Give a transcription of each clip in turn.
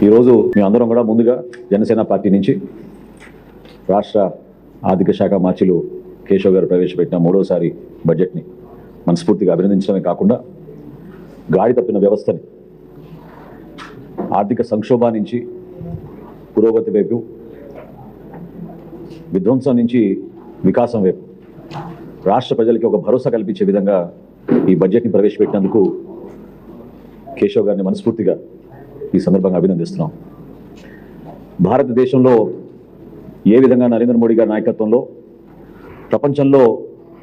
ఈరోజు మేమందరం కూడా ముందుగా జనసేన పార్టీ నుంచి రాష్ట్ర ఆర్థిక శాఖ మార్చిలు కేశవ్ గారు ప్రవేశపెట్టిన మూడోసారి బడ్జెట్ని మనస్ఫూర్తిగా అభినందించడమే కాకుండా గాడి తప్పిన వ్యవస్థని ఆర్థిక సంక్షోభం నుంచి పురోగతి వైపు, విధ్వంసం నుంచి వికాసం వైపు రాష్ట్ర ప్రజలకి ఒక భరోసా కల్పించే విధంగా ఈ బడ్జెట్ని ప్రవేశపెట్టినందుకు కేశవ్ గారిని మనస్ఫూర్తిగా ఈ సందర్భంగా అభినందిస్తున్నాం. భారతదేశంలో ఏ విధంగా నరేంద్ర మోడీ గారి నాయకత్వంలో ప్రపంచంలో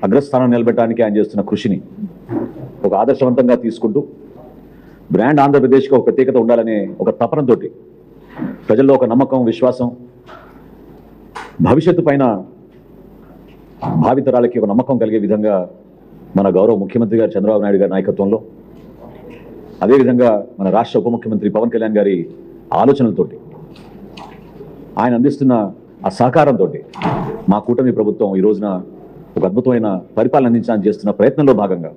అగ్రస్థానం నిలబెట్టడానికి ఆయన చేస్తున్న కృషిని ఒక ఆదర్శవంతంగా తీసుకుంటూ బ్రాండ్ ఆంధ్రప్రదేశ్కి ఒక ప్రత్యేకత ఉండాలనే ఒక తపనతో ప్రజల్లో ఒక నమ్మకం, విశ్వాసం, భవిష్యత్తు పైన భావితరాలకి ఒక నమ్మకం కలిగే విధంగా మన గౌరవ ముఖ్యమంత్రి గారు చంద్రబాబు నాయుడు గారి నాయకత్వంలో, అదేవిధంగా మన రాష్ట్ర ఉప ముఖ్యమంత్రి పవన్ కళ్యాణ్ గారి ఆలోచనలతోటి, ఆయన అందిస్తున్న ఆ సహకారంతో మా కూటమి ప్రభుత్వం ఈ రోజున ఒక అద్భుతమైన పరిపాలన అందించడానికి చేస్తున్న ప్రయత్నంలో భాగంగా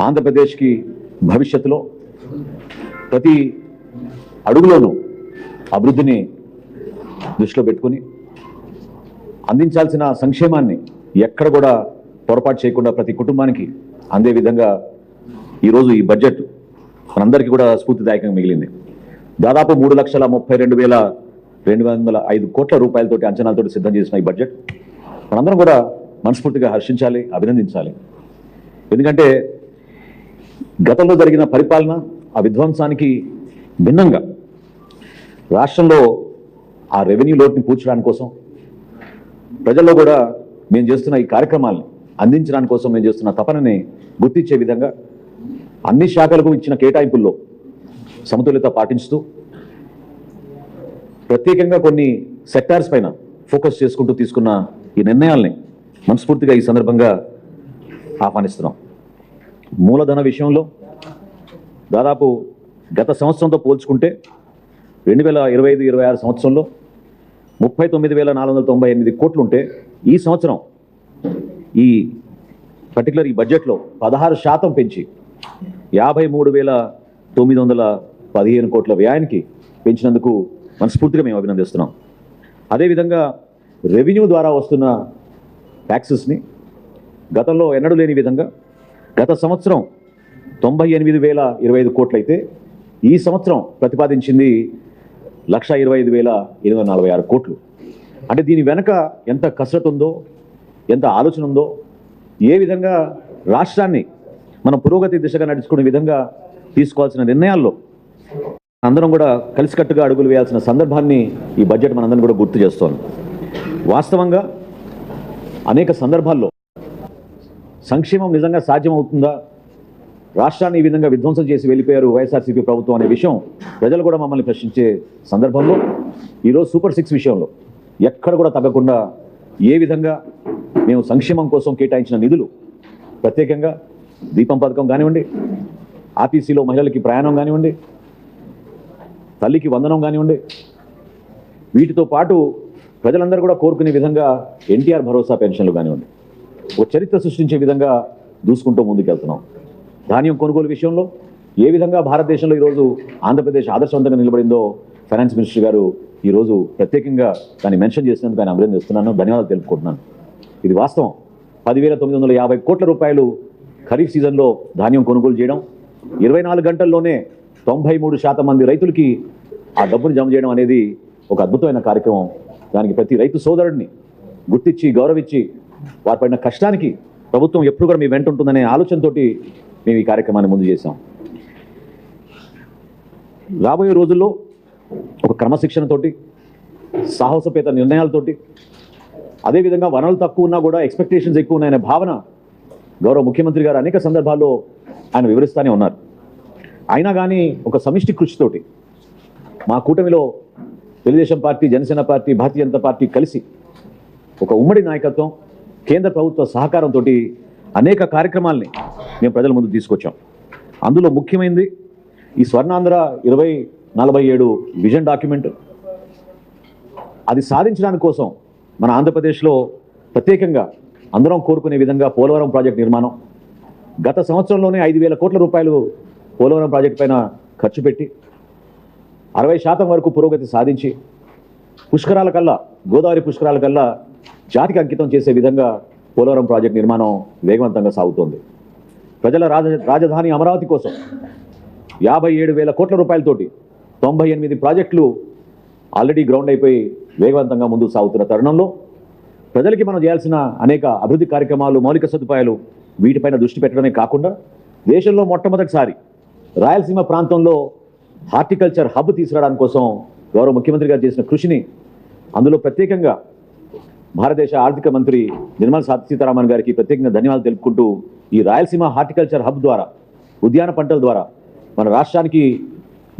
ఆంధ్రప్రదేశ్కి భవిష్యత్తులో ప్రతి అడుగులోనూ అభివృద్ధిని దృష్టిలో పెట్టుకుని అందించాల్సిన సంక్షేమాన్ని ఎక్కడ కూడా పొరపాటు చేయకుండా ప్రతి కుటుంబానికి అందే విధంగా ఈరోజు ఈ బడ్జెట్ మనందరికీ కూడా స్ఫూర్తిదాయకంగా మిగిలింది. దాదాపు 3,32,205 కోట్ల రూపాయలతోటి అంచనాలతోటి సిద్ధం చేసిన ఈ బడ్జెట్ మనందరం కూడా మనస్ఫూర్తిగా హర్షించాలి, అభినందించాలి. ఎందుకంటే గతంలో జరిగిన పరిపాలన, ఆ విధ్వంసానికి భిన్నంగా రాష్ట్రంలో ఆ రెవెన్యూ లోటుని పూడ్చడానికి కోసం, ప్రజల్లో కూడా మేము చేస్తున్న ఈ కార్యక్రమాల్ని అందించడానికి కోసం మేము చేస్తున్న తపనని గుర్తించే విధంగా అన్ని శాఖలకు ఇచ్చిన కేటాయింపుల్లో సమతుల్యత పాటించుతూ ప్రత్యేకంగా కొన్ని సెక్టార్స్ పైన ఫోకస్ చేసుకుంటూ తీసుకున్న ఈ నిర్ణయాల్ని మనస్ఫూర్తిగా ఈ సందర్భంగా ఆహ్వానిస్తున్నాం. మూలధన విషయంలో దాదాపు గత సంవత్సరంతో పోల్చుకుంటే 2025-26 సంవత్సరంలో 39,498 కోట్లు ఉంటే ఈ సంవత్సరం ఈ పర్టికులర్ ఈ బడ్జెట్లో 16% పెంచి 53,915 కోట్ల వ్యయానికి పెంచినందుకు మనస్ఫూర్తిగా మేము అభినందిస్తున్నాం. అదేవిధంగా రెవెన్యూ ద్వారా వస్తున్న ట్యాక్సెస్ని గతంలో ఎన్నడూ లేని విధంగా గత సంవత్సరం 98,025 కోట్లయితే ఈ సంవత్సరం ప్రతిపాదించింది 1,25,846 కోట్లు. అంటే దీని వెనక ఎంత కసరత్తు ఉందో, ఎంత ఆలోచన ఉందో, ఏ విధంగా రాష్ట్రాన్ని మనం పురోగతి దిశగా నడుచుకునే విధంగా తీసుకోవాల్సిన నిర్ణయాల్లో అందరం కూడా కలిసికట్టుగా అడుగులు వేయాల్సిన సందర్భాన్ని ఈ బడ్జెట్ మనందరం కూడా గుర్తు చేస్తోంది. వాస్తవంగా అనేక సందర్భాల్లో సంక్షేమం నిజంగా సాధ్యమవుతుందా, రాష్ట్రాన్ని ఈ విధంగా విధ్వంసం చేసి వెళ్ళిపోయారు వైఎస్ఆర్సీపీ ప్రభుత్వం అనే విషయం ప్రజలు కూడా మమ్మల్ని ప్రశ్నించే సందర్భంలో ఈరోజు సూపర్ 6 విషయంలో ఎక్కడ కూడా తగ్గకుండా ఏ విధంగా మేము సంక్షేమం కోసం కేటాయించిన నిధులు, ప్రత్యేకంగా దీపం పథకం కానివ్వండి, ఆర్టీసీలో మహిళలకి ప్రయాణం కానివ్వండి, తల్లికి వందనం కానివ్వండి, వీటితో పాటు ప్రజలందరూ కూడా కోరుకునే విధంగా ఎన్టీఆర్ భరోసా పెన్షన్లు కానివ్వండి, ఒక చరిత్ర సృష్టించే విధంగా దూసుకుంటూ ముందుకెళ్తున్నాం. ధాన్యం కొనుగోలు విషయంలో ఏ విధంగా భారతదేశంలో ఈరోజు ఆంధ్రప్రదేశ్ ఆదర్శవంతంగా నిలబడిందో ఫైనాన్స్ మినిస్టర్ గారు ఈరోజు ప్రత్యేకంగా దాన్ని మెన్షన్ చేసినందుకు ఆయన అభినందిస్తున్నాను, ధన్యవాదాలు తెలుపుకుంటున్నాను. ఇది వాస్తవం. 10,950 కోట్ల రూపాయలు ఖరీఫ్ సీజన్లో ధాన్యం కొనుగోలు చేయడం, 24 గంటల్లోనే 93% మంది రైతులకి ఆ డబ్బును జమ చేయడం అనేది ఒక అద్భుతమైన కార్యక్రమం. దానికి ప్రతి రైతు సోదరుడిని గుర్తించి, గౌరవించి, వారి పడిన కష్టానికి ప్రభుత్వం ఎప్పుడు కూడా మీ వెంట ఉంటుందనే ఆలోచనతోటి మేము ఈ కార్యక్రమాన్ని ముందు చేశాం. రాబోయే రోజుల్లో ఒక క్రమశిక్షణతోటి, సాహసపేత నిర్ణయాలతోటి, అదేవిధంగా వనరులు తక్కువ ఉన్నా కూడా ఎక్స్పెక్టేషన్స్ ఎక్కువ ఉన్నాయనే భావన గౌరవ ముఖ్యమంత్రి గారు అనేక సందర్భాల్లో ఆయన వివరిస్తూనే ఉన్నారు. అయినా కానీ ఒక సమిష్టి కృషితోటి మా కూటమిలో Telugu Desam party, Janasena party, Bharatiya Janata party కలిసి ఒక ఉమ్మడి నాయకత్వం, కేంద్ర ప్రభుత్వ సహకారంతో అనేక కార్యక్రమాల్ని మేము ప్రజల ముందు తీసుకొచ్చాం. అందులో ముఖ్యమైనది ఈ స్వర్ణాంధ్ర 2047 విజన్ డాక్యుమెంట్. అది సాధించడానికి కోసం మన ఆంధ్రప్రదేశ్లో ప్రత్యేకంగా అందరం కోరుకునే విధంగా పోలవరం ప్రాజెక్ట్ నిర్మాణం, గత సంవత్సరంలోనే 5,000 కోట్ల రూపాయలు పోలవరం ప్రాజెక్ట్ పైన ఖర్చు పెట్టి 60% వరకు పురోగతి సాధించి పుష్కరాల కల్లా, గోదావరి పుష్కరాల కల్లా జాతికి అంకితం చేసే విధంగా పోలవరం ప్రాజెక్టు నిర్మాణం వేగవంతంగా సాగుతోంది. ప్రజల రాజధాని అమరావతి కోసం 57,000 కోట్ల రూపాయలతోటి 98 ప్రాజెక్టులు ఆల్రెడీ గ్రౌండ్ అయిపోయి వేగవంతంగా ముందుకు సాగుతున్న తరుణంలో ప్రజలకి మనం చేయాల్సిన అనేక అభివృద్ధి కార్యక్రమాలు, మౌలిక సదుపాయాలు వీటిపైన దృష్టి పెట్టడమే కాకుండా దేశంలో మొట్టమొదటిసారి రాయలసీమ ప్రాంతంలో హార్టికల్చర్ హబ్ తీసుకురావడానికి కోసం గౌరవ ముఖ్యమంత్రి గారు చేసిన కృషిని, అందులో ప్రత్యేకంగా భారతదేశ ఆర్థిక మంత్రి నిర్మలా సీతారామన్ గారికి ప్రత్యేకంగా ధన్యవాదాలు తెలుపుకుంటూ ఈ రాయలసీమ హార్టికల్చర్ హబ్ ద్వారా, ఉద్యాన పంటల ద్వారా మన రాష్ట్రానికి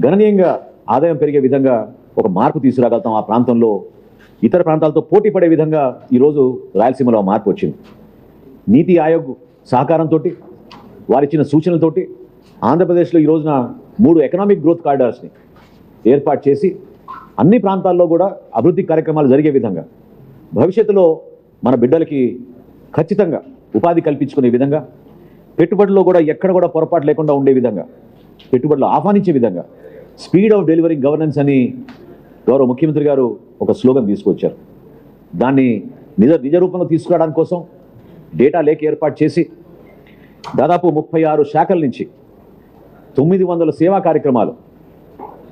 గణనీయంగా ఆదాయం పెరిగే విధంగా ఒక మార్పు తీసుకురాగలుగుతాం. ఆ ప్రాంతంలో ఇతర ప్రాంతాలతో పోటీ పడే విధంగా ఈరోజు రాయలసీమలో మార్పు వచ్చింది. నీతి ఆయోగ్ సహకారంతో, వారిచ్చిన సూచనలతోటి ఆంధ్రప్రదేశ్లో ఈ రోజున 3 ఎకనామిక్ గ్రోత్ కారిడార్స్ని ఏర్పాటు చేసి అన్ని ప్రాంతాల్లో కూడా అభివృద్ధి కార్యక్రమాలు జరిగే విధంగా, భవిష్యత్తులో మన బిడ్డలకి ఖచ్చితంగా ఉపాధి కల్పించుకునే విధంగా, పెట్టుబడుల్లో కూడా ఎక్కడ కూడా పొరపాటు లేకుండా ఉండే విధంగా, పెట్టుబడులు ఆహ్వానించే విధంగా స్పీడ్ ఆఫ్ డెలివరింగ్ గవర్నెన్స్ అని గౌరవ ముఖ్యమంత్రి గారు ఒక స్లోగన్ తీసుకొచ్చారు. దాన్ని నిజ రూపంలో తీసుకురావడానికి కోసం డేటా లేక్ ఏర్పాటు చేసి దాదాపు 36 శాఖల నుంచి 900 సేవా కార్యక్రమాలు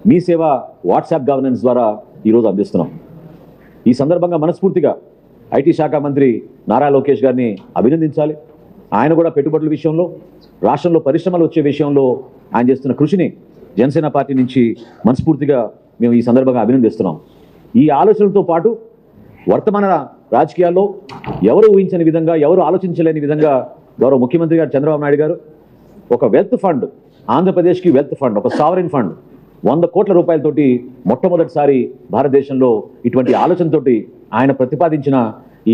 మీ సేవ వాట్సాప్ గవర్నెన్స్ ద్వారా ఈరోజు అందిస్తున్నాం. ఈ సందర్భంగా మనస్ఫూర్తిగా ఐటీ శాఖ మంత్రి నారా లోకేష్ గారిని అభినందించాలి. ఆయన కూడా పెట్టుబడుల విషయంలో, రాష్ట్రంలో పరిశ్రమలు వచ్చే విషయంలో ఆయన చేస్తున్న కృషిని జనసేన పార్టీ నుంచి మనస్ఫూర్తిగా మేము ఈ సందర్భంగా అభినందిస్తున్నాం. ఈ ఆలోచనలతో పాటు వర్తమాన రాజకీయాల్లో ఎవరు ఊహించని విధంగా, ఎవరు ఆలోచించలేని విధంగా గౌరవ ముఖ్యమంత్రి గారు చంద్రబాబు నాయుడు గారు ఒక వెల్త్ ఫండ్, ఆంధ్రప్రదేశ్కి వెల్త్ ఫండ్, ఒక సావరెన్ ఫండ్ 100 కోట్ల రూపాయలతోటి మొట్టమొదటిసారి భారతదేశంలో ఇటువంటి ఆలోచనతోటి ఆయన ప్రతిపాదించిన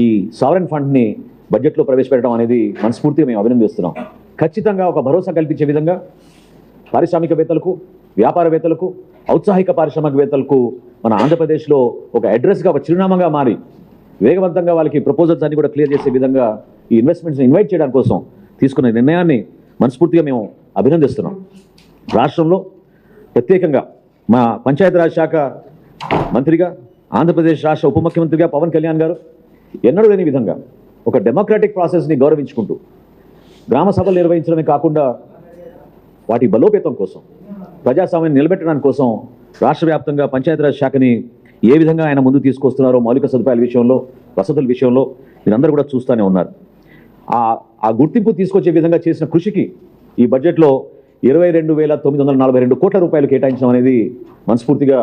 ఈ సావరెన్ ఫండ్ని బడ్జెట్లో ప్రవేశపెట్టడం అనేది మనస్ఫూర్తిగా మేము అభినందిస్తున్నాం. ఖచ్చితంగా ఒక భరోసా కల్పించే విధంగా పారిశ్రామికవేత్తలకు, వ్యాపారవేత్తలకు, ఔత్సాహిక పారిశ్రామికవేత్తలకు మన ఆంధ్రప్రదేశ్లో ఒక అడ్రస్గా, ఒక చిరునామాగా మారి వేగవంతంగా వాళ్ళకి ప్రపోజల్స్ అన్ని కూడా క్లియర్ చేసే విధంగా ఈ ఇన్వెస్ట్మెంట్స్ని ఇన్వైట్ చేయడానికి కోసం తీసుకున్న నిర్ణయాన్ని మనస్ఫూర్తిగా మేము అభినందిస్తున్నాం. రాష్ట్రంలో ప్రత్యేకంగా మా పంచాయతీరాజ్ శాఖ మంత్రిగా, ఆంధ్రప్రదేశ్ రాష్ట్ర ఉప ముఖ్యమంత్రిగా పవన్ కళ్యాణ్ గారు ఎన్నడూ లేని విధంగా ఒక డెమోక్రాటిక్ ప్రాసెస్ని గౌరవించుకుంటూ గ్రామ సభలు నిర్వహించడమే కాకుండా వాటి బలోపేతం కోసం, ప్రజాస్వామ్యాన్ని నిలబెట్టడానికి కోసం రాష్ట్ర వ్యాప్తంగా పంచాయతీరాజ్ శాఖని ఏ విధంగా ఆయన ముందు తీసుకొస్తున్నారో మౌలిక సదుపాయాల విషయంలో, వసతుల విషయంలో మీరందరూ కూడా చూస్తూనే ఉన్నారు. ఆ గుర్తింపు తీసుకొచ్చే విధంగా చేసిన కృషికి ఈ బడ్జెట్లో 22,942 కోట్ల రూపాయలు కేటాయించడం అనేది మనస్ఫూర్తిగా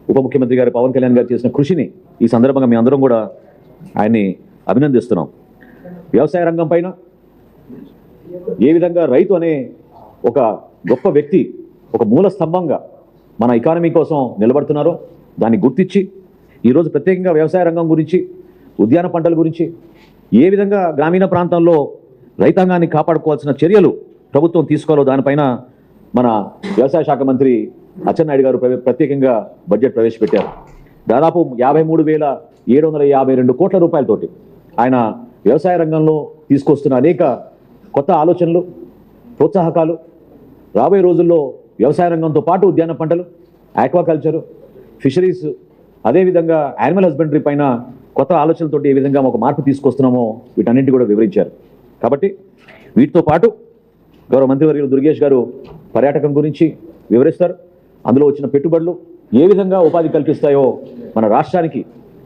ఉప ముఖ్యమంత్రి గారు పవన్ కళ్యాణ్ గారు చేసిన కృషిని ఈ సందర్భంగా మీ అందరం కూడా ఆయన్ని అభినందిస్తున్నాం. వ్యవసాయ రంగం పైన ఏ విధంగా రైతు అనే ఒక గొప్ప వ్యక్తి, ఒక మూల స్తంభంగా మన ఎకానమీ కోసం నిలబడుతున్నారో దాన్ని గుర్తించి ఈరోజు ప్రత్యేకంగా వ్యవసాయ రంగం గురించి, ఉద్యాన పంటల గురించి, ఏ విధంగా గ్రామీణ ప్రాంతాల్లో రైతాంగాన్ని కాపాడుకోవాల్సిన చర్యలు ప్రభుత్వం తీసుకోవాలో దానిపైన మన వ్యవసాయ శాఖ మంత్రి అచ్చెన్నాయుడు గారు ప్రత్యేకంగా బడ్జెట్ ప్రవేశపెట్టారు. దాదాపు 53,752 కోట్ల రూపాయలతోటి ఆయన వ్యవసాయ రంగంలో తీసుకొస్తున్న అనేక కొత్త ఆలోచనలు, ప్రోత్సాహకాలు రాబోయే రోజుల్లో వ్యవసాయ రంగంతో పాటు ఉద్యాన పంటలు, ఆక్వాకల్చరు, ఫిషరీస్, అదేవిధంగా యానిమల్ హస్బెండరీ పైన కొత్త ఆలోచనలతోటి ఏ విధంగా ఒక మార్పు తీసుకొస్తున్నామో వీటన్నింటి కూడా వివరించారు. కాబట్టి వీటితో పాటు గౌరవ మంత్రివర్యులు దుర్గేష్ గారు పర్యాటకం గురించి వివరిస్తారు. అందులో వచ్చిన పెట్టుబడులు ఏ విధంగా ఉపాధి కల్పిస్తాయో మన రాష్ట్రానికి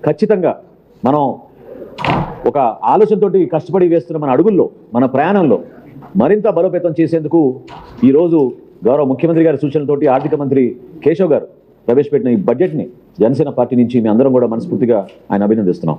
ఖచ్చితంగా మనం ఒక ఆలోచనతోటి కష్టపడి వేస్తున్న మన అడుగుల్లో, మన ప్రయాణంలో మరింత బలోపేతం చేసేందుకు ఈరోజు గౌరవ ముఖ్యమంత్రి గారి సూచనలతోటి ఆర్థిక మంత్రి కేశవ్ గారు ప్రవేశపెట్టిన ఈ బడ్జెట్ని జనసేన పార్టీ నుంచి మీ అందరం కూడా మనస్ఫూర్తిగా ఆయన అభినందిస్తున్నాం.